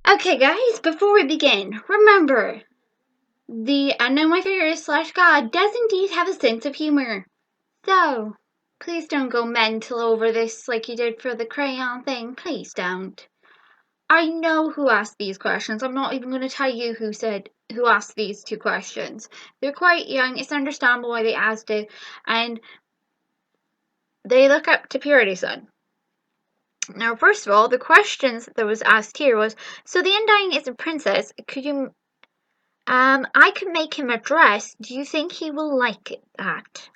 Okay, guys, before we begin, remember, the unknown white figure / God does indeed have a sense of humor. So, please don't go mental over this like you did for the crayon thing. Please don't. I know who asked these questions. I'm not even going to tell you who asked these two questions. They're quite young. It's understandable why they asked it, and they look up to puritysin. Now, first of all, the questions that was asked here was, so the Undying is a princess. Could you I could make him a dress. Do you think he will like that?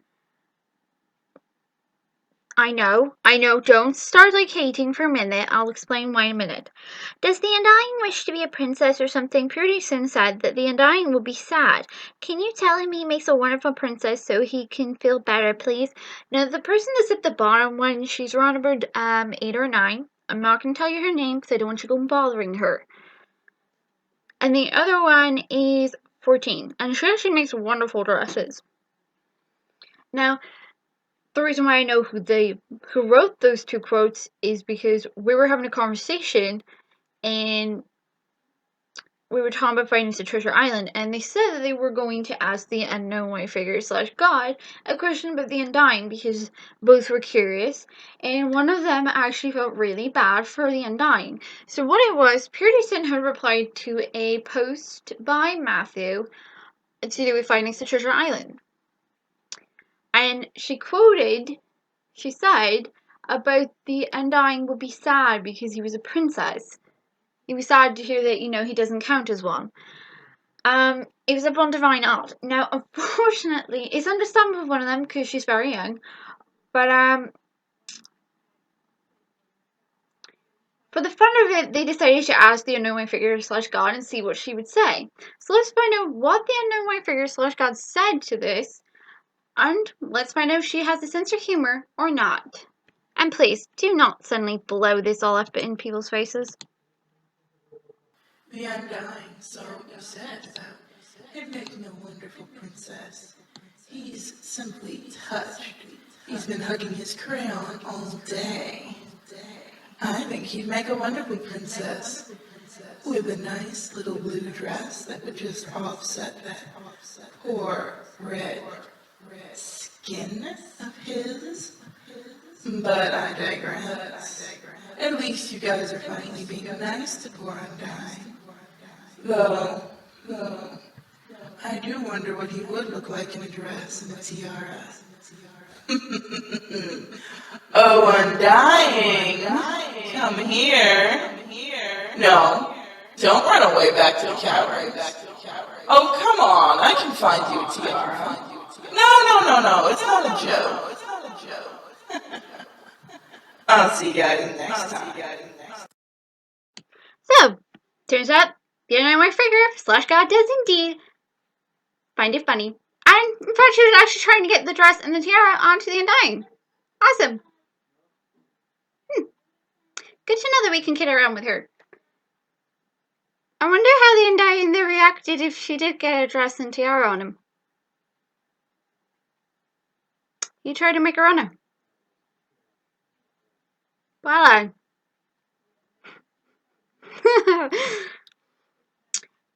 I know. Don't start like hating for a minute. I'll explain why in a minute. Does the Undying wish to be a princess or something? Puritysin said that the Undying will be sad. Can you tell him he makes a wonderful princess so he can feel better, please? Now, the person that's at the bottom one, she's around about 8 or 9. I'm not going to tell you her name because I don't want you to go bothering her. And the other one is 14, and she actually makes wonderful dresses. Now, the reason why I know who wrote those two quotes is because we were having a conversation, and we were talking about finding the treasure island, and they said that they were going to ask the unknown white figure / God a question about the Undying because both were curious, and one of them actually felt really bad for the Undying. So what it was, puritysin had replied to a post by Matthew to do with finding the treasure island, and she said about the Undying would be sad because he was a princess. He was sad to hear that, he doesn't count as one. It was up on Divine Art. Now, unfortunately, it's understandable for one of them because she's very young, but for the fun of it, they decided to ask the unknown white figure / God and see what she would say. So let's find out what the unknown white figure / God said to this, and let's find out if she has a sense of humor or not. And please, do not suddenly blow this all up in people's faces. The Undying, so you said about him making a wonderful princess. He's simply touched. He's been hugging his crayon all day. I think he'd make a wonderful princess with a nice little blue dress that would just offset that poor red skin of his. But I digress. At least you guys are finally being nice to poor Undying. Though, I do wonder what he would look like in a dress and a tiara. Oh, Undying, come here. No, don't run away back to the caverns. Oh, come on, I can find you a tiara. No, it's not a joke. I'll see you guys next time. So, turns out the unknown white figure / God does indeed find it funny. And in fact, she was actually trying to get the dress and the tiara onto the Undying. Awesome. Good to know that we can kid around with her. I wonder how the Undying reacted if she did get a dress and tiara on him. You tried to make a runner. Voila.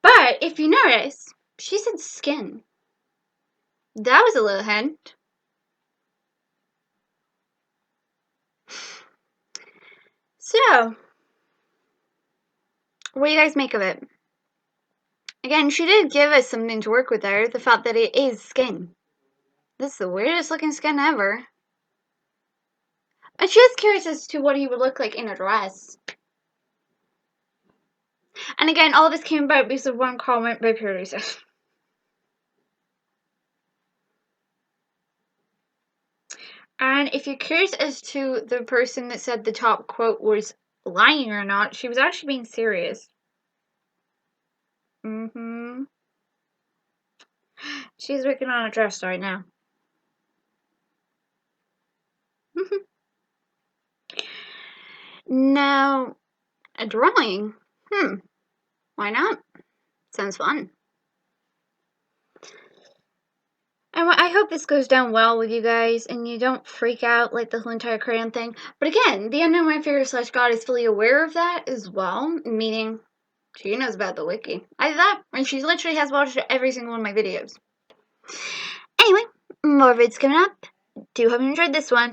But if you notice, she said skin. That was a little hint. So, what do you guys make of it? Again, she did give us something to work with there, the fact that it is skin. This is the weirdest looking skin ever. I'm just curious as to what he would look like in a dress. And again, all this came about because of one comment by puritysin. And if you're curious as to the person that said the top quote was lying or not, she was actually being serious. She's working on a dress right now. Now, a drawing? Why not? Sounds fun. And I hope this goes down well with you guys and you don't freak out like the whole entire crayon thing. But again, the unknown white figure / God is fully aware of that as well, meaning She knows about the wiki. I did that, and she literally has watched every single one of my videos. Anyway, more vids coming up. Do hope you enjoyed this one.